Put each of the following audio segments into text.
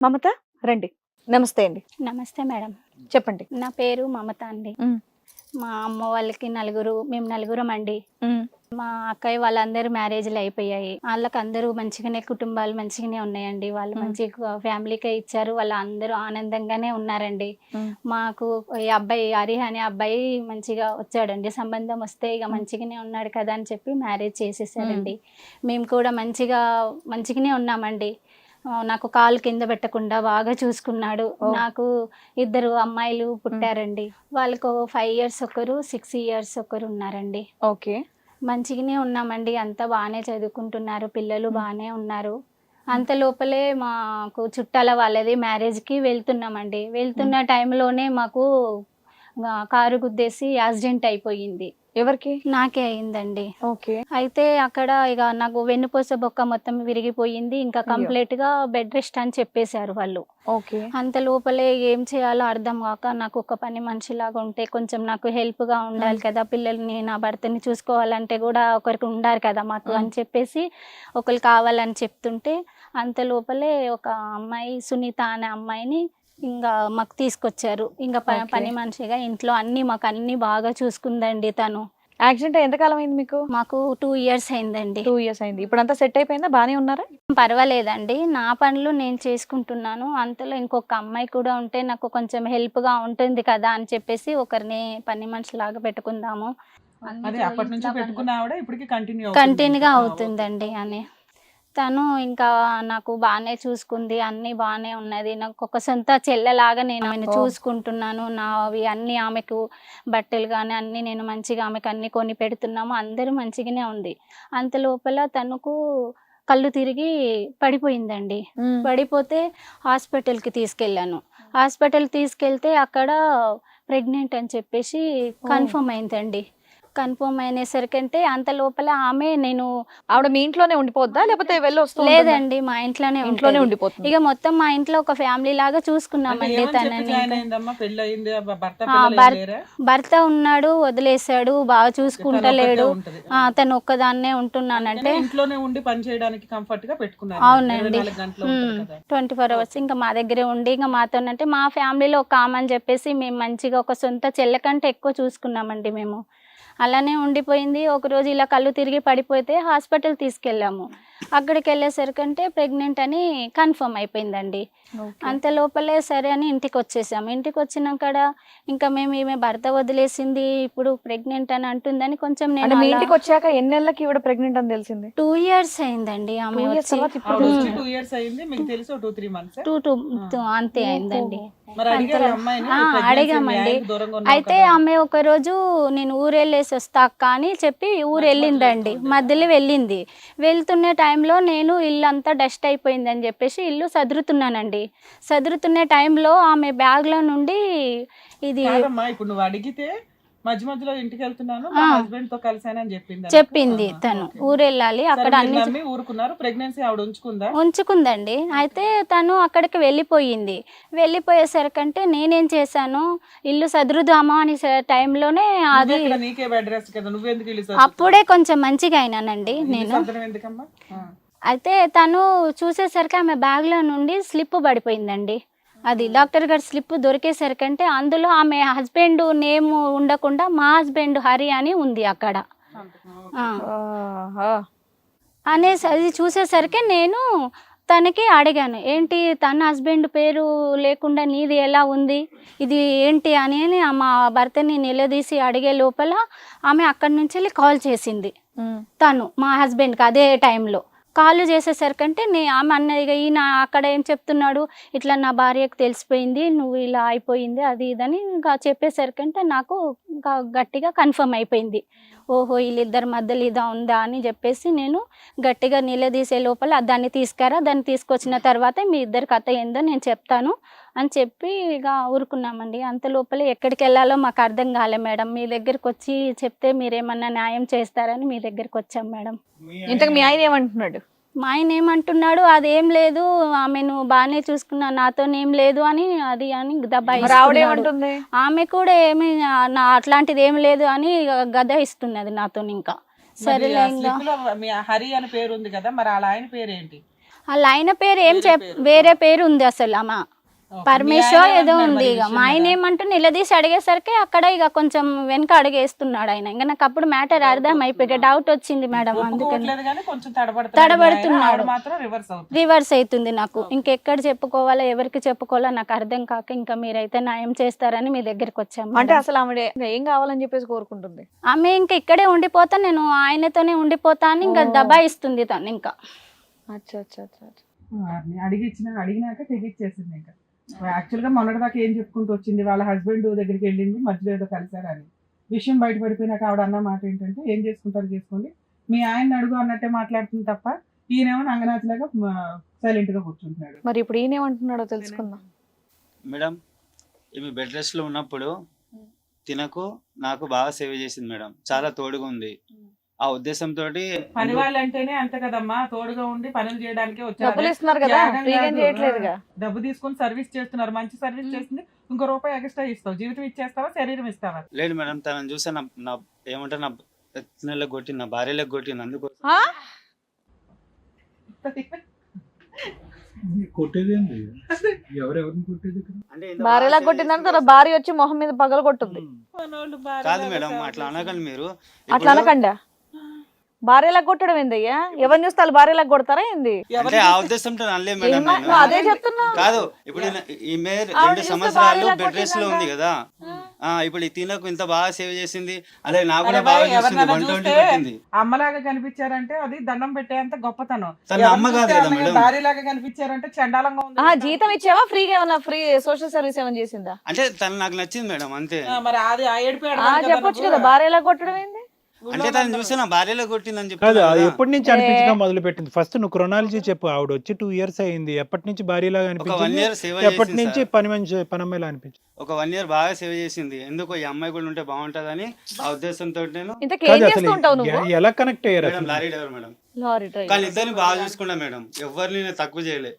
మమత రండి. నమస్తే అండి. నమస్తే మేడం. చెప్పండి. నా పేరు మమత అండి. మా అమ్మ వాళ్ళకి మేము నలుగురం అండి. మా అక్కయ్య వాళ్ళందరూ మ్యారేజ్లు అయిపోయాయి. వాళ్ళకి అందరూ మంచిగానే కుటుంబాలు మంచిగానే ఉన్నాయండి. వాళ్ళు మంచి ఫ్యామిలీకే ఇచ్చారు. వాళ్ళు అందరూ ఆనందంగానే ఉన్నారండి. మాకు ఈ అబ్బాయి హరి అనే అబ్బాయి మంచిగా వచ్చాడండి. సంబంధం వస్తే ఇక మంచిగానే ఉన్నాడు కదా అని చెప్పి మ్యారేజ్ చేసేసారండి. మేము కూడా మంచిగానే ఉన్నామండి. నాకు కాలు కింద పెట్టకుండా బాగా చూసుకున్నాడు. నాకు 2 అమ్మాయిలు పుట్టారండి. వాళ్ళకు 5 years ఒకరు, 6 years ఒకరు ఉన్నారండి. ఓకే. మంచిగానే ఉన్నామండి. అంతా బాగానే చదువుకుంటున్నారు. పిల్లలు బాగానే ఉన్నారు. అంత లోపలే మాకు చుట్టాల వాళ్ళది మ్యారేజ్కి వెళ్తున్నామండి. వెళ్తున్న టైంలోనే మాకు కారు గుద్దేసి యాక్సిడెంట్ అయిపోయింది. ఎవరికి? నాకే అయిందండి. ఓకే. అయితే అక్కడ ఇక నాకు వెన్నుపూస బొక్క మొత్తం విరిగిపోయింది. ఇంకా కంప్లీట్గా బెడ్ రెస్ట్ అని చెప్పేశారు వాళ్ళు. ఓకే. అంత లోపలే ఏం చేయాలో అర్థం కాక నాకు ఒక పని మనిషిలాగా ఉంటే కొంచెం నాకు హెల్ప్గా ఉండాలి కదా, పిల్లల్ని నా భర్తని చూసుకోవాలంటే కూడా ఒకరికి ఉండాలి కదా మాకు అని చెప్పేసి ఒకరు కావాలని చెప్తుంటే అంత లోపలే ఒక అమ్మాయి సునీత అనే అమ్మాయిని ఇంకా మాకు తీసుకొచ్చారు. ఇంకా పని మనిషిగా ఇంట్లో మాకు అన్ని బాగా చూసుకుందండి తను. యాక్సిడెంట్ ఎంతకాలం అయింది మీకు? మాకు 2 years అయిందండి. 2 years అయింది. ఇప్పుడంతా సెట్ అయిపోయిందా? బాగానే ఉన్నారా? పర్వాలేదండి. నా పనులు నేను చేసుకుంటున్నాను. అంతలో ఇంకొక అమ్మాయి కూడా ఉంటే నాకు కొంచెం హెల్ప్గా ఉంటుంది కదా అని చెప్పేసి ఒకరిని పని మనిషిలాగా పెట్టుకుందాము. కంటిన్యూగా అవుతుందండి అని తను ఇంకా నాకు బాగానే చూసుకుంది. అన్నీ బాగానే ఉన్నది. నాకు ఒక సొంత చెల్లెలాగా నేను ఆమెను చూసుకుంటున్నాను. నావి అన్నీ ఆమెకు బట్టలు కానీ అన్నీ నేను మంచిగా ఆమెకు అన్నీ కొని పెడుతున్నాము. అందరూ మంచిగానే ఉంది. అంత లోపల తనకు కళ్ళు తిరిగి పడిపోయిందండి. పడిపోతే హాస్పిటల్కి తీసుకెళ్ళాను. హాస్పిటల్కి తీసుకెళ్తే అక్కడ ప్రెగ్నెంట్ అని చెప్పేసి కన్ఫర్మ్ అయిందండి. కన్ఫర్మ్ అయినేసరికంటే అంత లోపల ఆవిడ మీ ఇంట్లోనే ఉండిపోద్దా లేకపోతే వెళ్ళి వస్తూ? లేదండి, మా ఇంట్లోనే ఉండిపోతుంది. ఇక మొత్తం మా ఇంట్లో ఒక ఫ్యామిలీ లాగా చూసుకున్నామండి తనని. భర్త ఉన్నాడు, వదిలేసాడు, బాగా చూసుకుంటలేడు. తను ఒక్కదాన్నే ఉంటున్నానంటే ఇంట్లోనే ఉండి పని చేయడానికి కంఫర్ట్ గా పెట్టుకున్నారు. అవునండి, 24 hours ఇంకా మా దగ్గరే ఉండి ఇంకా మాతోనంటే మా ఫ్యామిలీలో ఒక ఆమె అని చెప్పేసి మేము మంచిగా ఒక సొంత చెల్లె కంటే ఎక్కువ చూసుకున్నామండి మేము. అలానే ఉండిపోయింది. ఒకరోజు ఇలా కళ్ళు తిరిగి పడిపోతే హాస్పిటల్ తీసుకెళ్ళాము. అక్కడికి వెళ్ళేసరికంటే ప్రెగ్నెంట్ అని కన్ఫర్మ్ అయిపోయిందండి. అంత లోపలే సరే అని ఇంటికి వచ్చేసాము. ఇంటికి వచ్చినాక ఇంకా మేము ఈమె భర్త వదిలేసింది, ఇప్పుడు ప్రెగ్నెంట్ అని అంటుందని కొంచెం నేను మీ ఇంటికి వచ్చాక ఎన్ని నెలలకి ఈవిడ ప్రెగ్నెంట్ అని తెలిసింది? 2 years అయిందండి. ఆమె 2 years అయింది. మీకు తెలుసు 2-3 months 2 అంతే అయిందండి. అడిగామండి. అయితే ఆమె ఒక రోజు నేను ఊరెళ్ళేసి వస్తా అక్క అని చెప్పి ఊరు వెళ్ళిందండి. మధ్యలో వెళ్ళింది. వెళ్తున్న టైంలో నేను ఇల్లు అంతా డస్ట్ అయిపోయిందని చెప్పేసి ఇల్లు సదురుతున్నానండి. సదురుతున్న టైంలో ఆమె బ్యాగ్లో నుండి ఇది ఇప్పుడు నువ్వు అడిగితే మధ్య మధ్యలో ఇంటికి వెళ్తున్నాను హస్బెండ్ తో కలిసానని చెప్పింది. తను ఊరెళ్ళాలి అక్కడ అన్ని ఊరుకున్నారు. ప్రెగ్నెన్సీ ఆవిడ ఉంచుకుందండి. అయితే తను అక్కడికి వెళ్ళిపోయేసరికంటే నేనేం చేశాను, ఇల్లు సదురుదామా అని టైంలోనే అది అప్పుడే కొంచెం మంచిగా అయినానండి నేను. అయితే తను చూసేసరికి ఆమె బ్యాగ్లో నుండి స్లిప్ పడిపోయిందండి. అది డాక్టర్ గారు స్లిప్ దొరికేసరికంటే అందులో ఆమె హస్బెండ్ నేమ్ ఉండకుండా మా హస్బెండ్ హరి అని ఉంది అక్కడ అనేసి అది చూసేసరికి నేను తనకి అడిగాను, ఏంటి తన హస్బెండ్ పేరు లేకుండా నీది ఎలా ఉంది, ఇది ఏంటి అని మా భర్తని నిలదీసి అడిగే లోపల ఆమె అక్కడి నుంచి వెళ్ళి కాల్ చేసింది. తను మా హస్బెండ్కి అదే టైంలో కాల్ చేసేసరికంటే ఆమె అన్నది, ఈయన అక్కడ ఏం చెప్తున్నాడు, ఇట్లా నా భార్యకు తెలిసిపోయింది, నువ్వు ఇలా అయిపోయింది అది ఇదని ఇంకా చెప్పేసరికంటే నాకు ఇంకా గట్టిగా కన్ఫర్మ్ అయిపోయింది. ఓహో వీళ్ళిద్దరి మధ్యలో ఇదా ఉందా అని చెప్పేసి నేను గట్టిగా నిలదీసే లోపల దాన్ని తీసుకొచ్చిన తర్వాత మీ ఇద్దరి కథ ఏందో నేను చెప్తాను అని చెప్పి ఇక ఊరుకున్నామండి. అంత లోపల ఎక్కడికి వెళ్ళాలో మాకు అర్థం కాలే మేడం. మీ దగ్గరికి వచ్చి చెప్తే మీరేమన్నా న్యాయం చేస్తారని మీ దగ్గరికి వచ్చాం మేడం. ఇంతకు మీ ఆయన ఏమంటున్నాడు? మా ఆయన ఏమంటున్నాడు, అదేం లేదు, ఆమెను బాగానే చూసుకున్నా, నాతోనేం లేదు అని దబాయిస్తుంది. ఆమె కూడా ఏమి అట్లాంటిది ఏం లేదు అని గద ఇస్తున్నది నాతో. ఇంకా సరేలే. హరి అని పేరు ఉంది కదా, మరి అలా ఆయన పేరేంటి? వాళ్ళ ఆయన పేరు ఏం వేరే పేరు ఉంది అసలు అమ్మ పరమేశ్వర్ ఏదో ఉంది. ఇక మా ఆయన ఏమంటూ నిలదీసి అడిగేసరికి అక్కడ ఇక కొంచెం వెనక అడిగేస్తున్నాడు ఆయన. ఇంకా నాకు అప్పుడు మ్యాటర్ అర్థం అయిపోయి డౌట్ వచ్చింది మేడం, అందుకని తడబడుతున్నాడు, రివర్స్ అవుతుంది నాకు. ఇంకెక్కడ చెప్పుకోవాలో ఎవరికి చెప్పుకోవాలో నాకు అర్థం కాక ఇంకా మీరైతే న్యాయం చేస్తారని మీ దగ్గరికి వచ్చాము. అంటే అసలు ఆమె ఏం కావాలని చెప్పేసి కోరుకుంటుంది? ఆమె ఇంకా ఇక్కడే ఉండిపోతా, నేను ఆయనతోనే ఉండిపోతా అని ఇంకా దబాయిస్తుంది తను. ఇంకా అడిగినాక తెగిచ్చేసింది. ఇంకా యాక్చువల్ గా మొన్నటిదాకా ఏం చెప్పుకుంటూ వచ్చింది, వాళ్ళ హస్బెండ్ దగ్గరికి వెళ్ళింది, మధ్యలో ఏదో కలిసారని విషయం బయటపడిపోయినాక ఆవిడ అన్న మాట ఏంటంటే ఏం చేసుకుంటారు చేసుకోండి, మీ ఆయన అడుగు అన్నట్టే మాట్లాడుతుంది తప్ప ఈయనేమో అంగనాథలాగా సైలెంట్ గా కూర్చుంటున్నాడు. మరి ఇప్పుడు ఈయనేమంటున్నాడో తెలుసుకుందాం. మేడం ఈమె బెడ్ రెస్ట్ లో ఉన్నప్పుడు తినకు నాకు బాగా సేవ చేసింది మేడం, చాలా తోడుగా ఉంది. ఆ ఉద్దేశంతో పని వాళ్ళు అంటేనే అంతే కదమ్మా, తోడుగా ఉండి పనులు చేయడానికి డబ్బులు ఇస్తున్నారు కదా, ఫ్రీగా చేయట్లేదుగా. డబ్బు తీసుకొని సర్వీస్ చేస్తున్నారు, మంచి సర్వీస్ చేస్తుంది, ఇంకో రూపాయి ఎక్స్ట్రా ఇస్తావు, జీవితం ఇచ్చేస్తావా శరీరం ఇస్తావా? లేదు మేడం, తనని చూసా నా ఏమంటారు నా నెలకు కొట్టింది, నా భార్యలకు కొట్టింది. అందుకోసం భార్యలా కొట్టిందని తన భార్య వచ్చి మొహం మీద పగలు కొట్టుంది. కాదు మేడం, అట్లా అనకండి మీరు. అట్లా అనకండా, భార్యలా కొట్టడం ఏందయ్యా? ఎవరిని చూస్తే వాళ్ళు భార్యలా కొడతారా ఏంది? అంటే ఆ ఉద్దేశంతో అనలే మేడం, అదే చెప్తున్నా. కాదు ఇప్పుడు ఈమె 2 సంవత్సరాలు బెడ్ రెస్ట్ లో ఉంది కదా, ఇప్పుడు ఈ తినకు ఇంత బాగా సేవ్ చేసింది, అదే నాకు కూడా బాగా చేసింది, 120 పెట్టింది. అమ్మలాగా కనిపించారంటే అది దండం పెట్టేంత గొప్పతనం. తన అమ్మ కాదు కదా మేడం, భార్యలాగా కనిపించారంటే చండాలంగా ఉంది. జీతం ఇచ్చావా? ఫ్రీగా ఏమన్నా ఫ్రీ సోషల్ సర్వీస్ ఏమైనా చేసిందా? అంటే తను నాకు నచ్చింది మేడం అంతే. మరి అది చెప్పొచ్చు కదా, భార్యలా కొట్టడం ఏంది? అంటే తను చూసి నా భార్యలో కొట్టిందని చెప్పి. అది ఎప్పటి నుంచి అనిపించడం మొదలు పెట్టింది? ఫస్ట్ నువ్వు క్రొనాలజీ చెప్పు. ఆవిడ వచ్చి 2 years అయింది, ఎప్పటి నుంచి భార్యలాగా అనిపించింది, ఎప్పటి నుంచి పనమ్మలా అనిపించింది? ఒక 1 year బాగా సేవ చేసింది. ఎందుకో ఈ అమ్మాయి కూడా ఉంటే బాగుంటదని ఆ ఉద్దేశంతో నేను. ఎలా కనెక్ట్ అయ్యారు? లారీ డ్రైవర్ మేడం, కానీ ఇద్దరిని బాగా చూసుకున్నా మేడం, ఎవరిని నేను తక్కువ చేయలే.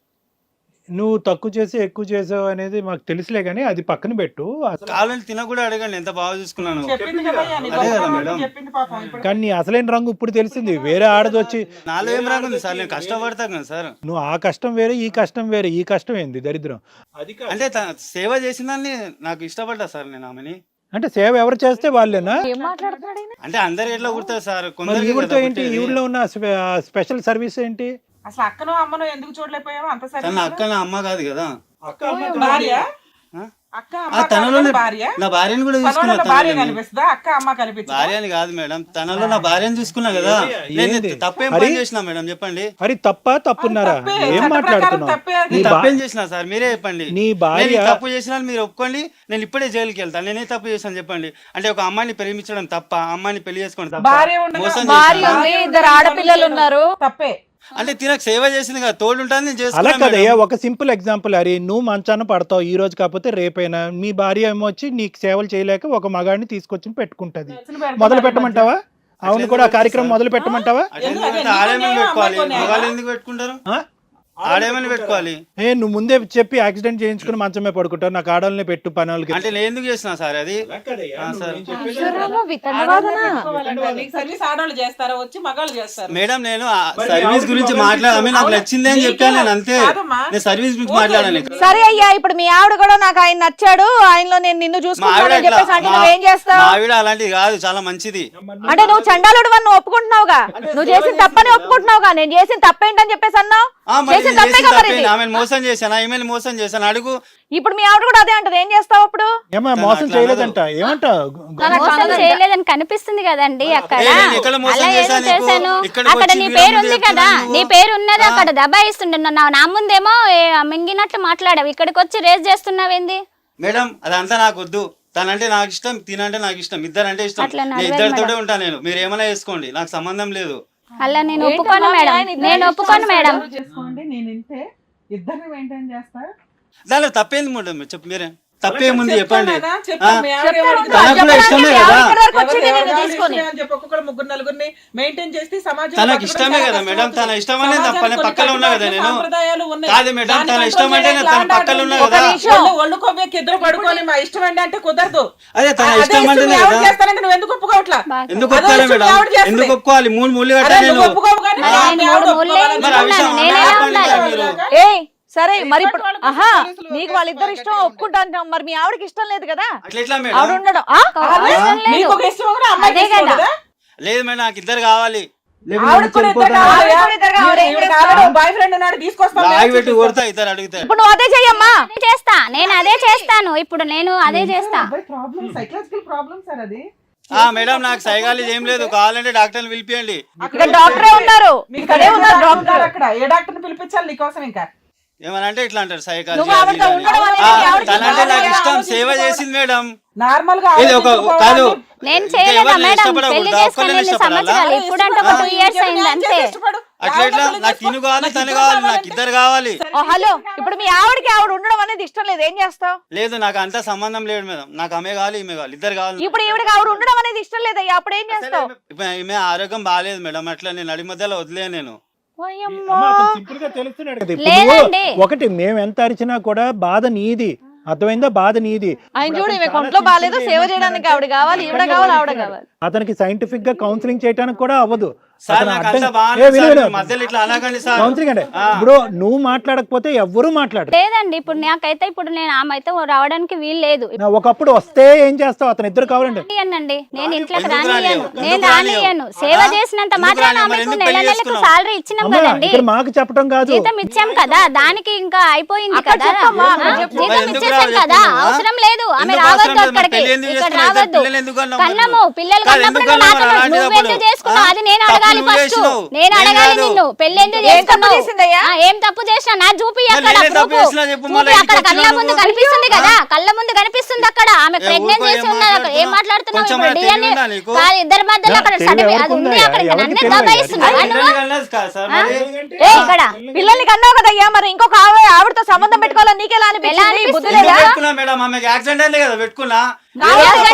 నువ్వు తక్కువ చేసి ఎక్కువ చేసావు అనేది మాకు తెలుసులే, కానీ అది పక్కన పెట్టు. కావాలని తిన కూడా అడగండి ఎంత బాగా చూసుకున్నాను. కానీ నీ అసలైన రంగు ఇప్పుడు తెలిసింది. వేరే ఆడది వచ్చి నాలో ఏం రంగు ఉంది సార్, నేను కష్టపడతాను కదా సార్. నువ్వు ఆ కష్టం వేరే, ఈ కష్టం వేరే. ఈ కష్టం ఏంది? దరిద్రం. అంటే సేవ చేసిందని నాకు ఇష్టపడ్డా సార్ నేను ఆమెని. అంటే సేవ ఎవరు చేస్తే వాళ్ళేనా? అంటే అందరు ఎట్లా కుడతారు సార్, కొందరు ఏంటి? ఈవిడలో ఉన్న స్పెషల్ సర్వీస్ ఏంటి? అసలు అక్కనో అమ్మనో ఎందుకు చూడలేకపోయావో అంత సరే. అక్క నా అమ్మ కాదు కదా, భార్య తనలోనే నా భార్యను కూడా చూసుకున్నా. భార్య కనిపిస్తుందా? అక్క అమ్మ కనిపిస్తుంది. భార్యని కాదు మేడం, తనలో నా భార్యను చూసుకున్నా కదా. నేను తప్పేం పని చేసినా మేడం చెప్పండి? మరి తప్పున్నారా? ఏం మాట్లాడుతున్నావు? తప్పేం చేసినా సార్ మీరే చెప్పండి. నీ భార్య తప్పు చేసినా మీరు ఒప్పుకోండి, నేను ఇప్పుడే జైలుకి వెళ్తాను. నేనే తప్పు చేశాను చెప్పండి. అంటే ఒక అమ్మాయిని ప్రేమించడం తప్ప, అమ్మాయిని పెళ్లి చేసుకోవడం తప్ప, మోసం ఇద్దరు ఆడపిల్లలు ఉన్నారు తప్పే. అంటే తినకు సేవ చేసింది కదా, తోడు ఉంటుంది. అలా కదయ్యా, ఒక సింపుల్ ఎగ్జాంపుల్. అరే నువ్వు మంచాన పడతావు ఈ రోజు కాకపోతే రేపైనా, మీ భార్య ఏమో వచ్చి నీకు సేవలు చేయలేక ఒక మగాడిని తీసుకొచ్చి పెట్టుకుంటది. మొదలు పెట్టమంటావా? అవును కూడా ఆ కార్యక్రమం మొదలు పెట్టమంటావా? ఆడేమని పెట్టుకోవాలి, మగాళ్ళు ఎందుకు పెట్టుకుంటారు? ఆడేమని పెట్టుకోవాలి? నువ్వు ముందే చెప్పి యాక్సిడెంట్ చేయించుకుని మంచమే పడుకుంటావు, నాకు ఆడవాళ్ళని పెట్టు పనులకి. అంటే నేను ఎందుకు చేస్తున్నా సార్ అది? మేడం నేను సర్వీస్ గురించి మాట్లాడాలి, నాకు నచ్చింది అని చెప్పాను నేను, అంతే. నేను సర్వీస్ గురించి మాట్లాడాను. సరే అయ్యా, ఇప్పుడు మీ ఆవిడ కూడా నాకు ఆయన నచ్చాడు, ఆయనలో నేను నిన్ను చూసుకుంటానని చెప్పేసి అంటే నువ్వేం చేస్తావు? మా ఆవిడ అలాంటిది కాదు, చాలా మంచిది. అంటే నువ్వు చండాలుడు అని ఒప్పుకుంటున్నావుగా, నువ్వు చేసిన తప్పని ఒప్పుకుంటున్నావుగా. నేను చేసిన తప్పేంటని చెప్పేసి అన్నావు. ఆమెను మోసం చేశాను, ఈమెను మోసం చేశాను అడుగు. ఇప్పుడు మీ ఆవిడ కూడా అదే అంటది, ఏం చేస్తావు అప్పుడు? మోసం చేయలేదంట, ఏమంటావు? మోసం చేయలేదని కనిపిస్తుంది కదండి అక్కడ. అలా ఏదో చేశాను, అక్కడ నీ పేరు ఉంది కదా, నీ పేరు ఉన్నది అక్కడ దబాయిస్తుండే. నా ముందేమో మింగినట్లు మాట్లాడావు, ఇక్కడికి వచ్చి రేస్ చేస్తున్నావేంది? మేడం అదంతా నాకు వద్దు. తనంటే నాకు ఇష్టం, తినంటే నాకు ఇష్టం, ఇద్దరంటే ఇష్టం. ఇద్దరితోనే ఉంటా నేను, మీరు ఏమైనా చేసుకోండి, నాకు సంబంధం లేదు. అలా నేను ఒప్పుకోను మేడం, నేను ఒప్పుకోను మేడం. చేసుకోండి, నేను ఇంతే, ఇద్దరిని మెయింటైన్ చేస్తా. దానిలో తప్పేంది మేడం చెప్పు, మీరే తప్పేముంది చెప్పండి. తనకి ఇష్టమే కదా మేడం, తన ఇష్టం అనే తప్పనే పక్కన ఉన్నా కదా నేను. కాదు మేడం, తన ఇష్టం అంటే తన పక్కన ఉన్నా కదా. ఇద్దరు పడుకొని మా ఇష్టం అంటే కుదరదు. అదే తన ఇష్టం అంటేనే కదా. నువ్వు ఎందుకు ఒప్పుకోవట్లా? ఎందుకు ఒప్పుకోవాలి మేడం? ఎందుకు ఒప్పుకోవాలి? 3 ముళ్ళు కట్టా నేను. సరే మరి ఇప్పుడు వాళ్ళకి ఆహా పోలీసులు నీకు వాళ్ళిద్దరు ఇష్టం ఒప్పుకుంటాను మరి మీ ఆవిడకి ఇష్టం లేదు కదా అట్లా ఎట్లా ఆవిడ మేడం? ఉండడం అవసరం లేదు. నీకు ఒక ఇష్టం కూడా అమ్మాయికి అదే ఇష్టం కదా. కదా? లేదు మేడం, నాకు ఇద్దరు కావాలి. ఆవిడకి కూడా ఇద్దరు కావాలి. ఆవిడకి కూడా ఇద్దరు కావాలి. ఈవిడకి ఆల్రెడీ ఒక బాయ్ ఫ్రెండ్ ఉన్నాడు, తీసుకొస్తాం లాగి పెట్టి కొడతా ఇద్దరు అడుగుతారు. ఇప్పుడు నువ్వు అదే చెయ్యమ్మా. అదే చేస్తా, నేను అదే చేస్తాను. ఇప్పుడు నేను అదే చేస్తా. ప్రాబ్లమ్, సైకలాజికల్ ప్రాబ్లమ్ సార్ అది. మేడం నాకు సైకాలజీ ఏం లేదు, కావాలంటే డాక్టర్ని పిలిపియండి. ఇక్కడ డాక్టరే ఉన్నారు, మీకు ఇక్కడే ఉన్నారు డాక్టర్ డాక్టర్. అక్కడ ఏ డాక్టర్ని పిలిపించాలి నీకోసం? ఇంకా ఏమనంటే ఇట్లా అంటారు సైకాలజీ. నువ్వు ఆవిడతో ఉండడం అనేది ఆవిడకి తనంటే నాకు ఇష్టం, ఆలోచించుకోవాలి. సేవ చేసింది మేడం. నార్మల్ గా ఇది ఒక ఆలోచించుకోవాలి. కాదు, నేను ఇంకా చేయలేదా ఎవరిని మేడం? ఇష్టపడకూడదు, పెళ్లి ఒక్కరిని చేసుకుని ఎన్ని ఇష్టపడాలా? సంవత్సరాలు? ఇప్పుడంటే ఒక 2 years అయింది అంతే. అట్లా ఎట్లా? నాకు తిను కావాలి, తను కావాలి, నాకు ఇద్దరు కావాలి. ఓ హలో, ఇప్పుడు మీ ఆవిడకి ఆవిడ ఉండడం అనేది ఇష్టం లేదు, ఏం చేస్తావు? లేదు, నాకు అంత సంబంధం లేదు మేడం. నాకు ఆమె కావాలి, ఈమె కావాలి, ఇద్దరు కావాలి. ఇప్పుడు ఈవిడకి ఆవిడ ఉండడం అనేది ఇష్టం లేదయ్యా, అప్పుడు ఏం చేస్తావు? ఇప్పుడు ఈమె ఆరోగ్యం బాగాలేదు మేడం, అట్లా నేను నడి మధ్యలో వదిలే నేను. సింపుల్ గా తెలుస్తున్నాడు కదా ఇప్పుడు. లేదండి. నువ్వు ఒకటి మేము ఎంత అరిచినా కూడా బాధ నీది, అర్థమైందా? బాధ నీది. ఆయన చూడు, ఈమె ఒంట్లో బాగాలేదు, సేవ చేయడానికి ఆవిడ కావాలి, ఈవిడ కావాలి, ఆవిడ కావాలి. అతనికి సైంటిఫిక్ గా కౌన్సిలింగ్ చేయడానికి కూడా అవ్వదు. సార్ నాకు అంతా బాగానే సార్, మీరు మధ్యలో ఇట్లా అనకండి సార్. కౌన్సిలింగ్ అంటే ఇప్పుడు నువ్వు మాట్లాడకపోతే ఎవ్వరూ మాట్లాడరు. లేదండి, ఇప్పుడు నాకైతే ఇప్పుడు నేను ఆమె అయితే రావడానికి వీలు లేదు. ఒకప్పుడు వస్తే ఏం చేస్తావు? అతను ఇద్దరు కావాలండి. రానియనండి, నేను ఇంట్లోకి ఎందుకు రానియను, రానియవు? నేను ఎందుకు రానియవు? రానియను. సేవ చేసినంత ఎందుకు మాత్రాన రానియవు? మరి ఆమెకు ఎందుకు నెల పెళ్లి నెలకు చేసుకున్నావు? సాలరీ ఇచ్చినాం అమ్మా కదండి, ఇక్కడ మాకు చెప్పడం కాదు. జీతం ఇచ్చాం కదా, దానికి ఇంకా అయిపోయింది అక్కడ కదా. చెప్పమ్మా, అక్కడ చెప్పు. జీతం ఎందుకు ఇచ్చేసాం రావాలి కదా, చెప్పు. అవసరం లేదు. ఆమె ఎందుకు రావద్దు అవసరం లేదు? అక్కడికి, పెళ్లి ఎందుకు ఇక్కడ చేసుకున్నావు? రావద్దు. పిల్లలు ఎందుకు కన్నావు? కన్నము, పిల్లలు కాదు, కన్నప్పుడు ఎందుకు నువ్వు కన్నావు? అలాంటిది నువ్వెందుకు అప్పుడు? చేసుకున్నావు అది నేను తప్పు అడగాలి నువ్వు ఫస్ట్. చేసినావు. నేను నేను అడగాలి కాదు. నిన్ను, పెళ్లి ఎందుకు ఏం తప్పు చేసుకున్నావు? చేసిందయ్యా? ఏం తప్పు చేసినా నా చూపి మరి అక్కడ నేనే తప్పు proof. చేసినా చెప్పు, చూపి మళ్ళీ అక్కడ ఇంటికి కళ్ళ వచ్చినావు ముందు నువ్వు. కనిపిస్తుంది కదా, కళ్ళ ముందు కనిపిస్తుంది అక్కడ ఆమె ప్రెగ్నెంట్ ఊరుకో, చేసి ఏం ఉన్నది అక్కడ. ఏం మాట్లాడుతున్నావు? మాట్లాడుతున్నావు? కొంచెం ఇప్పుడు తెలివి DNA ఉందా నీకు? కాదు, ఇద్దరి మధ్యలో అక్కడ తెలివి సడవి ఎవరికి అది ఉంది ఉందా? అక్కడ. ఇంకా ఎవరికి నన్నే తెలియదు? దబాయిస్తున్నావా పిల్లలు నువ్వు? కనలేదు కదా సార్ మరి. పిల్లల్ని కన్నావు కదయ్యా, మరి ఇంకొక ఆవిడతో సంబంధం పెట్టుకోవాలని నీకెలా ఎలా అనిపించింది? అనిపిస్తుంది? బుద్ధి ఎందుకు లేదా? పెట్టుకున్నా మేడం? ఆమెకి యాక్సిడెంట్ అయింది కదా పెట్టుకున్నా.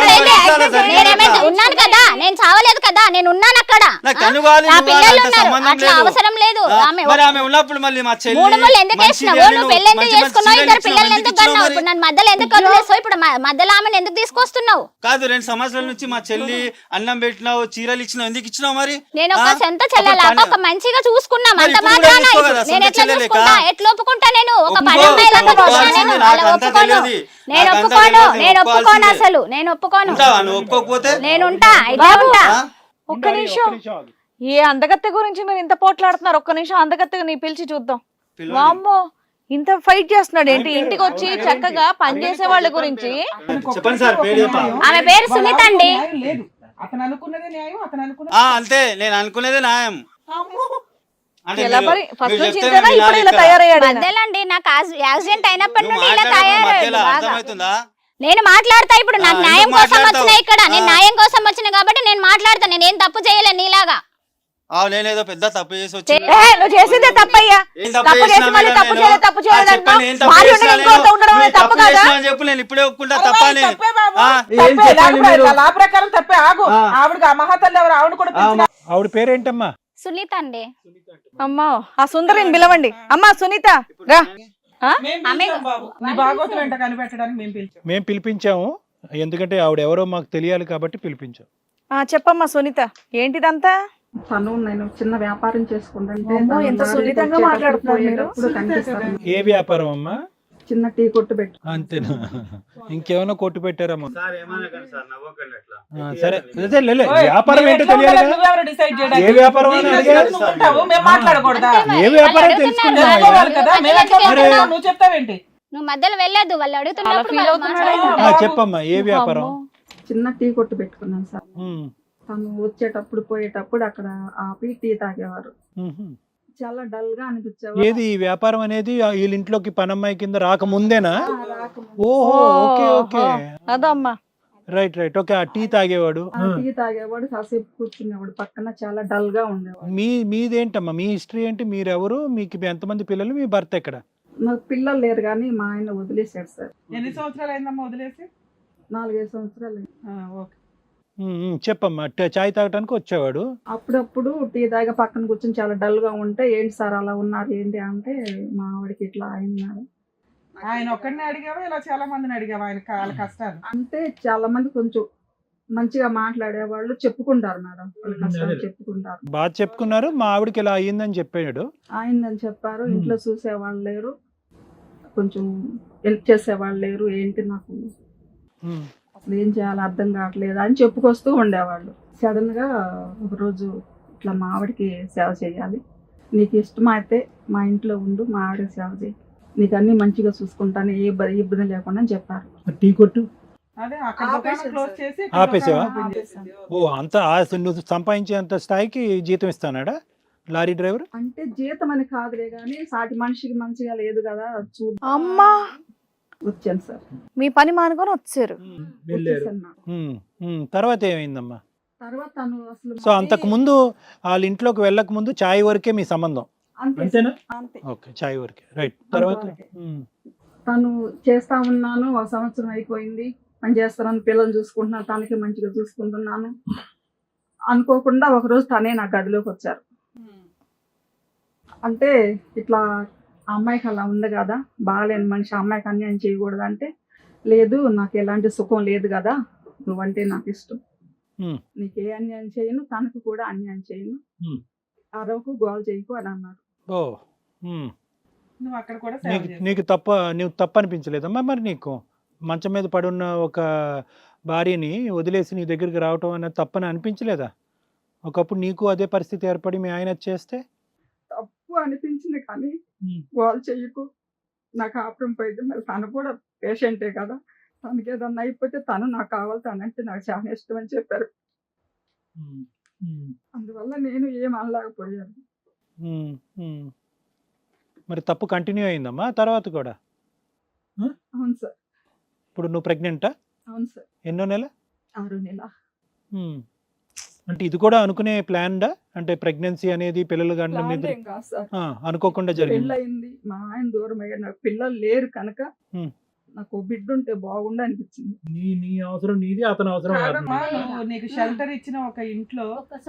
నేనేమైతే ఉన్నాను కదా, నేను చావలేదు కదా, నేను ఉన్నాను అక్కడ. నాకు తను కావాలి, నా నువ్వు పిల్లలు కావాలి, అంత ఉన్నారు, సంబంధం అట్లా లేదు. అవసరం లేదు. ఆమె మరి ఆమె ఉన్నప్పుడు మళ్ళీ మా చెల్లి మూడు ముళ్ళు ఎందుకు మంచి వేసినావు? సీరియల్ నువ్వు పెళ్లి ఎందుకు మంచి మంచి చేసుకున్నావు? సీరియల్ ఇద్దరు ఇచ్చినావు, పిల్లల్ని ఎందుకు ఎందుకు ఇచ్చినావు కన్నావు? మరి? ఇప్పుడు నన్ను మధ్యలో ఎందుకు వదిలేస్తావు? ఇప్పుడు మధ్యలో ఆమెను ఎందుకు తీసుకొస్తున్నావు? కాదు, 2 సంవత్సరాల నుంచి మా చెల్లి అన్నం పెట్టినావు, చీరలు ఇచ్చినావు, ఎందుకు ఇచ్చినావు మరి? నేను ఒక సొంత చెల్లెలా ఒక మంచిగా చూసుకున్నాం మరి అంత ఇప్పుడు మాత్రాన. కూడా చూసుకో కదా, నేను సొంత ఎట్లా చెల్లెలేక? చూసుకుంటా? ఎట్లా ఒప్పుకుంటా? నేను ఒక ఒప్పుకో, పడమ్మాయిలాగా చూసినా ఒప్పుకోవాల్సింది, నేను నాకు అలా అంతా ఒప్పుకోను. తెలియదు. నేను నాకు అంతా ఒప్పుకోను, తెలియదు, నేను ఒప్పుకోను, ఒప్పుకోవాల్సిందే. అసలు నేను ఒప్పుకోను. ఉంటావా నువ్వు? ఒప్పుకోకపోతే నేను ఉంటా, ఇదే ఉంటా. ఒక్క నిమిషం, ఏ అందగత్తె గురించి మీరు ఇంత పోట్లాడుతున్నారు? ఒక్క నిమిషం అందగత్తె నీ పిలిచి చూద్దాం. వామ్మో, ఇంత ఫైట్ చేస్తున్నాడు ఏంటి? ఇంటికి వచ్చి చక్కగా పనిచేసే వాళ్ళ గురించి. చెప్పండి సార్, పేరు చెప్పండి. ఆమె పేరు సునీత అండి. న్యాయం లేదు, అతను అనుకున్నదే న్యాయం, అతను అనుకున్నది అంతే, నేను అనుకునేదే న్యాయం. అంటే ఎలా మీరు- మరి ఫస్ట్ మీరు నుంచి చెప్తే ఇంతేనా? వినాలి ఇప్పుడు ఇలా ఇక్కడ. తయారయ్యాడు ఈయన. మధ్యలో అండి నాకు యాక్సిడెంట్ అయినప్పటి నువ్వు నుండి ఇలా మాట్లాడకు తయారయ్యాడు మధ్యలో, బాగా. అర్థమవుతుందా? నేను మాట్లాడతా ఇప్పుడు. నాకు ఎందుకు న్యాయం కోసం మాట్లాడతావు? వచ్చిన ఇక్కడ, నేను న్యాయం కోసం వచ్చిన కాబట్టి నేను మాట్లాడతా. నేను ఏం తప్పు చేయలే నీలాగా. నేనేదో పెద్ద తప్పు చేసి వచ్చి నువ్వు చేసిందే తప్పయ్యా. ఏం తప్పు చేసినా చేసి మళ్ళీ మేడం తప్పు నేను? చేయలేదు, తప్పు చేయలేదు చెప్పండి, అంటున్నావు. ఏం తప్పు భార్య చేసినా ఉండగా ఇంకోతో నేను? ఉండడం అనేది మీరు తప్పు తప్పు కాదా? చేసినా అని చెప్పు, నేను ఇప్పుడే ఒప్పుకుంటా తప్పని. తప్పే బాబు. ఏం తప్పే, చెప్పండి లేకపోతే మీరు? లా ప్రకారం తప్పే. ఆగు, ఆవిడ ఆ మహాతల్లి ఎవరు? ఆవిడ కూడా పిలిచిన ఆవిడ పేరేంటమ్మా? సునీత అండి. అమ్మా, ఆ సుందరిని పిలవండి. అమ్మా సునీత రా. మేము పిలిచాం బాబు. నీ భాగవతం వెంట కనిపెట్టడానికి మేము పిలిచాం. మేము పిలిపించాము, ఎందుకంటే ఆవిడ ఎవరో మాకు తెలియాలి కాబట్టి పిలిపించాం. చెప్పమ్మా సునీత, ఏంటిదంతా? తను నేను చిన్న వ్యాపారం చేసుకుంటుంటే అమ్మో, తను ఎంత దారిలో సున్నితంగా వచ్చేటప్పుడు, మాట్లాడుతున్నారు మీరు. పోయేటప్పుడు కనిపిస్తాను. ఏ వ్యాపారం అమ్మా? చిన్న టీ కొట్టు పెట్టు. అంతేనా? ఇంకేమైనా కొట్టు పెట్టారమ్మా? సార్ ఏమనకండి సార్, నవ్వకండి అట్లా. సరే అదే లే, ఓయ్, వ్యాపారం మేము ఏంటో ఎట్లా తెలియాలి ఉండాలి? కదా. నువ్వెవరు decide చేయడానికి? ఏ వ్యాపారం అని నీకు అడిగా? నచ్చినట్టు నువ్వు ఉంటావు, మేము మాట్లాడకూడదా? ఏ వ్యాపారం వాళ్ళు తెలుసుకున్నావా? తెలుసుకోవాలి కదా, మేము ఎట్లా అడుగుతున్నారు. మాట్లాడతాం? నువ్వు చెప్తావేంటి? నువ్వు మధ్యలో వెళ్ళొద్దు, వాళ్ళు అడుగుతున్నప్పుడు feel వాళ్ళు అవుతున్నాడు మాట్లాడుకుంటారు. చెప్పమ్మా, ఏ వ్యాపారం? చిన్న టీ కొట్టు పెట్టుకున్నాను సార్. ఉమ్, తను వచ్చేటప్పుడు పోయేటప్పుడు అక్కడ ఆపి టీ తాగేవారు. ఉహు. చాలా డల్ గా అనిపించేవారు. ఏది ఈ వ్యాపారం అనేది వీళ్ళ ఇంట్లోకి పనమ్మాయి కింద రాకముందేనా? రాకముందు ఓహో, ఓకే ఓకే, అదమ్మా. Right right, okay. ఆ టీ తాగేవాడు. ఆ టీ తాగేవాడు, కాసేపు కూర్చునేవాడు పక్కన, చాలా డల్ గా ఉండేవాడు. మీదేంటమ్మా, మీ హిస్టరీ ఏంటి? మీరెవరు? మీకు ఎంతమంది పిల్లలు? మీ భర్త ఎక్కడ? నాకు పిల్లలు లేరు కానీ మా ఆయన వదిలేశాడు సార్. ఎన్ని సంవత్సరాలు అయిందమ్మా వదిలేసి? 4-5 సంవత్సరాలు. ఓకే. చెప్పమ్మా. చాయ్ తాగటానికి వచ్చేవాడు. అప్పుడప్పుడు టీ తాగా పక్కన కూర్చొని చాలా డల్ గా ఉంటే, ఏంటి సార్ అలా ఉన్నారు ఏంటి అంటే, మా ఆవిడకి ఇట్లా అయినారు ఆయన ఒక్కడిని అడిగావా ఇలా చాలా మందిని అడిగావా ఆయన వాళ్ళ కష్టాలు? అంటే చాలా మంది కొంచెం మంచిగా మాట్లాడే వాళ్ళు చెప్పుకుంటారు మేడం, వాళ్ళ కష్టాలు చెప్పుకుంటారు. బాగా చెప్పుకున్నారు. మా ఆవిడకి ఇలా అయ్యిందని చెప్పాడు. ఆయనని చెప్పారు, ఇంట్లో చూసేవాళ్ళు లేరు. కొంచెం హెల్ప్ చేసేవాళ్ళు లేరు, ఏంటి నాకు ఉమ్. అసలు ఏం చేయాలో అర్థం కావట్లేదు అని చెప్పుకొస్తూ ఉండేవాళ్ళు. సడన్ గా ఒకరోజు ఇట్లా మా ఆవిడకి సేవ చేయాలి, నీకు ఇష్టమైతే మా ఇంట్లో ఉండు, మా ఆవిడకి సేవ చేయి, నీకు అన్ని మంచిగా చూసుకుంటాను, ఏ ఇబ్బంది లేకుండా అని చెప్పారు. టీ కొట్టు అదే అక్కడ దుకాణం క్లోజ్ చేసి ఇక్కడ ఆపేసావా? దుకాణం ఓపెన్ చేసింది. ఓ అంత నువ్వు సంపాదించేంత స్థాయికి జీతం ఇస్తానాడా లారీ డ్రైవర్? అంటే జీతం అని కాదులే కానీ సాటి మనిషికి మంచిగా లేదు కదా అమ్మా వచ్చాను సార్. మీ పని మానుకొని వచ్చారు. వచ్చేసాను నా. తర్వాత ఏమైందమ్మా? తర్వాత తను అసలు సో అంతకు ముందు వాళ్ళ ఇంట్లోకి వెళ్ళక ముందు చాయ్ వరకే మీ సంబంధం, అంతే అంతేనా? అంతే. ఓకే, చాయ్ వరకే, రైట్. తర్వాత అంతవరకే. తను చేస్తా ఉన్నాను, ఒక సంవత్సరం అయిపోయింది, పని చేస్తున్నాను, పిల్లలు చూసుకుంటున్నాను, తనకి మంచిగా చూసుకుంటున్నాను. అనుకోకుండా ఒకరోజు తనే నా గదిలోకి వచ్చారు. అంటే ఇట్లా ఆ అమ్మాయికి అలా ఉంది కదా, బాగాలేని మనిషి, ఆ అమ్మాయికి అన్యాయం చేయకూడదు అంటే, లేదు నాకు ఎలాంటి సుఖం లేదు కదా, నువ్వంటే నాకు ఇష్టం, నీకు ఏ అన్యాయం చేయను, తనకు కూడా అన్యాయం చేయను, అరవకు గోల్ చేయకు అని అన్నారు. ఓ నువ్వు అక్కడ కూడా సేవ చేసావు. నువ్వు తప్ప అనిపించలేదమ్మా మరి నీకు? మంచం మీద పడున్న ఒక భార్యని వదిలేసి నీ దగ్గరికి రావటం అనేది తప్పని అనిపించలేదా? ఒకప్పుడు నీకు అదే పరిస్థితి ఏర్పడి మీ ఆయన చేస్తే తప్పు అనిపించింది కానీ గోల్ చెయ్యకు, నాకు ఆపరం పోయింది, మరి తను కూడా పేషెంటే కదా, తనకి ఏదన్నా అయిపోతే తను నాకు కావాలి, తనంటే నాకు చాలా ఇష్టం అని చెప్పారు. అందువల్ల నేను ఏం అనలేకపోయాను. మరి తప్పు కంటిన్యూ అయిందమ్మా తర్వాత కూడా? అవును సార్. ఇప్పుడు నువ్వు ప్రెగ్నెంటా? అవును సార్. ఎన్నో నెల? 6 నెల. అంటే ఇది కూడా అనుకునే ప్లాన్డా? అంటే ప్రెగ్నెన్సీ అనేది పిల్లలు కానీ ప్లాన్ కాదు సార్, అనుకోకుండా జరిగింది. పెళ్ళయింది, మా ఆయన దూరం అయ్యారు, నాకు పిల్లలు లేరు కనుక నాకు బిడ్డ ఉంటే బాగుండు అనిపించింది. నీ అవసరం నీది, అతని అవసరం కాదమ్మా, నువ్వు నీకు షెల్టర్ ఇచ్చిన ఒక ఇంట్లో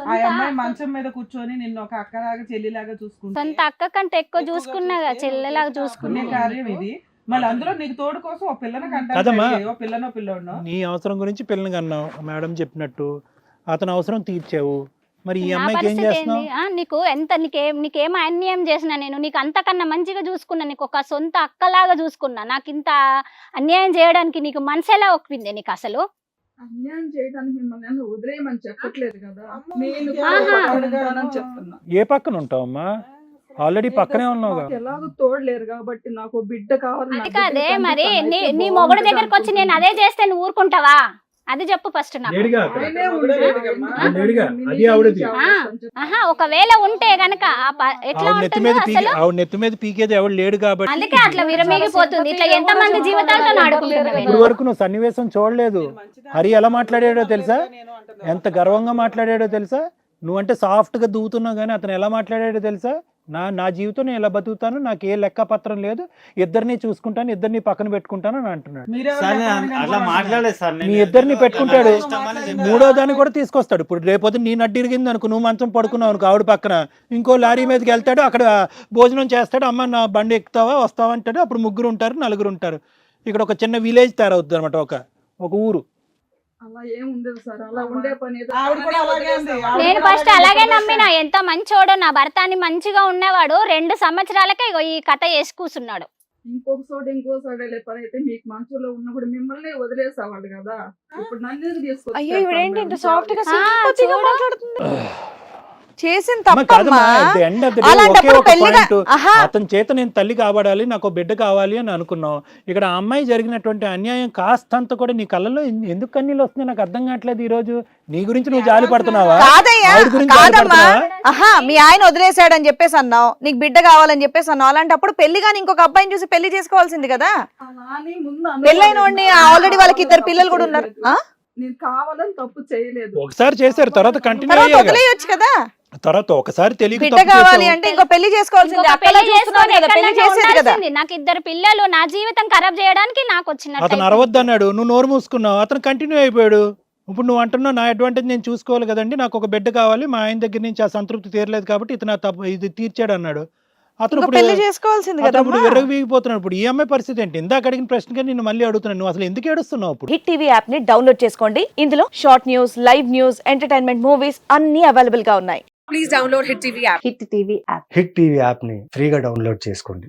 ఆ అమ్మాయి మంచం మీద కూర్చొని నిన్ను ఒక అక్కలాగా చెల్లిలాగా చూసుకుంటే, సొంత అక్క కంటే ఎక్కువ చూసుకున్నాగా, చెల్లెలాగా చూసుకున్నా. పుణ్య కార్యం ఇది. మళ్ళీ అందులో నీకు తోడు కోసం ఒక పిల్లని కదమ్మా. కంటారు, పిల్లనో పిల్లోడో. నీ అవసరం గురించి పిల్లని కన్నావు, మేడం చెప్పినట్టు అతని అవసరం తీర్చావు, మరి ఈ నా అమ్మాయికి ఏం పరిస్థితి చేస్తున్నావు? ఏంది? నీకు ఎంత నీకేం అన్యాయం చేసినా నేను నీకు అంతకన్నా మంచిగా చూసుకున్నా, నీకు ఒక సొంత అక్కలాగా చూసుకున్నా, నాకు ఇంత అన్యాయం చేయడానికి నీకు మనసేలా ఒప్పింది నీకు అసలు? అన్యాయం చేయడానికి మిమ్మల్ని వదిలేయమని చెప్పట్లేదు కదా, నేను ఆహా. ఉంటానని చెప్తున్నా. ఏ పక్కన ఉంటావమ్మా? ఆల్రెడీ పక్కనే ఉన్నావుగా. నాకు ఎలాగో తోడలేరు కాబట్టి నాకు బిడ్డ కావాలి. అది కాదే మరి, నీ మొగుడు దగ్గరకు వచ్చి నేను అదే చేస్తే నువ్వు ఊరుకుంటావా? అది చెప్పు ఫస్ట్ నాకు. ఒకవేళ ఉంటే గనక ఎట్లా ఉంటుంది అసలు? నెత్తి మీద పీకేది ఎవడు లేడు కాబట్టి అందుకే అట్లా విరమిగిపోతుంది. ఇట్లా ఎంత మంది జీవితాలతో ఆడుకుంటున్నావు. ఇప్పుడు వరకు నువ్వు సన్నివేశం చూడలేదు. హరి ఎలా మాట్లాడాడో తెలుసా? ఎంత గర్వంగా మాట్లాడాడో తెలుసా? నువ్వంటే సాఫ్ట్ గా దూవుతున్నావు కానీ అతను ఎలా మాట్లాడాడో తెలుసా? నా జీవితం నేను ఎలా బతుకుతాను, నాకు ఏ లెక్క పత్రం లేదు, ఇద్దరిని చూసుకుంటాను, ఇద్దరిని పక్కన పెట్టుకుంటాను అని అంటున్నాడు. అట్లా మాట్లాడలేదు సార్, మీ ఇద్దరిని పెట్టుకుంటాడు, మూడో దాన్ని కూడా తీసుకొస్తాడు. ఇప్పుడు రేపొద్దు నీ నడ్డి ఇరిగింది అనుకో, నువ్వు మంచం పడుకున్నావు అనుకో, ఆవిడ పక్కన ఇంకో లారీ మీదకి వెళ్తాడు, అక్కడ భోజనం చేస్తాడు, అమ్మ నా బండి ఎక్కుతావా వస్తావా అంటాడు. అప్పుడు 3 ఉంటారు, 4 ఉంటారు. ఇక్కడ ఒక చిన్న విలేజ్ తయారవుతుంది అనమాట, ఒక ఊరు. అలా ఏం ఉండదు సార్, అలా ఉండే పని నేను ఫస్ట్ అలాగే నమ్మినా, ఎంత మంచోడో నా భర్త అని. మంచిగా ఉన్నవాడు 2 సంవత్సరాలకే ఇగో ఈ కథ వేసి కూర్చున్నాడు. ఇంకోసారి పని అయితే మీకు మంచులో ఉన్నప్పుడు మిమ్మల్ని వదిలేసేవాళ్ళు కదా, ఇప్పుడు నన్ను తీసుకొచ్చి అయ్యో ఇవిడేంటి ఇంత సాఫ్ట్ గా ఆ, సింపతిగా చూడు. మాట్లాడుతుంది? చేసిన అమ్మ కాదమ్మా, తప్పమ్మా. at the end of the day అలాంటప్పుడు ఒకే ఒక పెళ్లిగా- point, ఆహా. అతని చేత నేను తల్లి కాబడాలి, నాకు ఒక బిడ్డ కావాలి అని అనుకున్నావు. ఇక్కడ ఆ అమ్మాయి జరిగినటువంటి అన్యాయం కాస్తంత కూడా నీ కళ్ళలో ఎందుకు కన్నీళ్ళు వస్తున్నాయి నాకు అర్థం కావట్లేదు. ఈ రోజు నీ గురించి నువ్వు జాలి పడుతున్నావా? కాదయ్యా, ఆవిడ గురించి జాలి కాదమ్మా. పడుతున్నావా? ఆహా, మీ ఆయన వదిలేసాడని చెప్పేసి అన్నావు, నీకు బిడ్డ కావాలని చెప్పేసి అన్నావు. అలాంటప్పుడు పెళ్లి కానీ ఇంకొక అబ్బాయిని చూసి పెళ్లి చేసుకోవాల్సింది కదా. పెళ్ళైన వాడిని ఆల్రెడీ వాళ్ళకి 2 పిల్లలు కూడా ఉన్నారు. నేను కావాలని తప్పు చేయలేదు. ఒకసారి చేశారు, తర్వాత కంటిన్యూ తర్వాత అయ్యారు. వదిలేయొచ్చు కదా. తర్వాత ఒకసారి తెలియక బిడ్డ తప్పు కావాలి చేసావు. అంటే ఇంకో పెళ్లి చేసుకోవాల్సింది. ఇంకొక అక్కలా పెళ్లి చూస్తున్నాడు చేసుకొని కదా, పెళ్లి ఎక్కడన్నా చేసేది కదా. ఉండాల్సింది. నాకు 2 పిల్లలు, నా జీవితం ఖరాబ్ చేయడానికి నాకు వచ్చిన అతను అరవద్దు అన్నాడు, నువ్వు నోరు మూసుకున్నావు, అతను కంటిన్యూ అయిపోయాడు. ఇప్పుడు నువ్వు అంటున్నావు నా అడ్వాంటేజ్ నేను చూసుకోవాలి కదండి, నాకు ఒక బిడ్డ కావాలి, మా ఆయన దగ్గర నుంచి ఆ సంతృప్తి తీరలేదు కాబట్టి ఇతను ఇది తీర్చాడు అన్నాడు. అతను ఇంకో పెళ్లి చేసుకోవాల్సింది కదా. ఇప్పుడు విర్రవీగిపోతున్నాడు. ఇప్పుడు ఈ అమ్మాయి పరిస్థితి ఏంటి? ఇందాక అడిగిన ప్రశ్నగా నేను మళ్ళీ అడుగుతున్నాను, నువ్వు అసలు ఎందుకు ఏడుస్తున్నావు? ఇప్పుడు హిట్ టీవీ యాప్ ని డౌన్లోడ్ చేసుకోండి. ఇందులో short news, live news, entertainment movies అన్ని అవైలబుల్ గా ఉన్నాయి. హిట్ టీవీ యాప్ ని ఫ్రీగా డౌన్లోడ్ చేసుకోండి.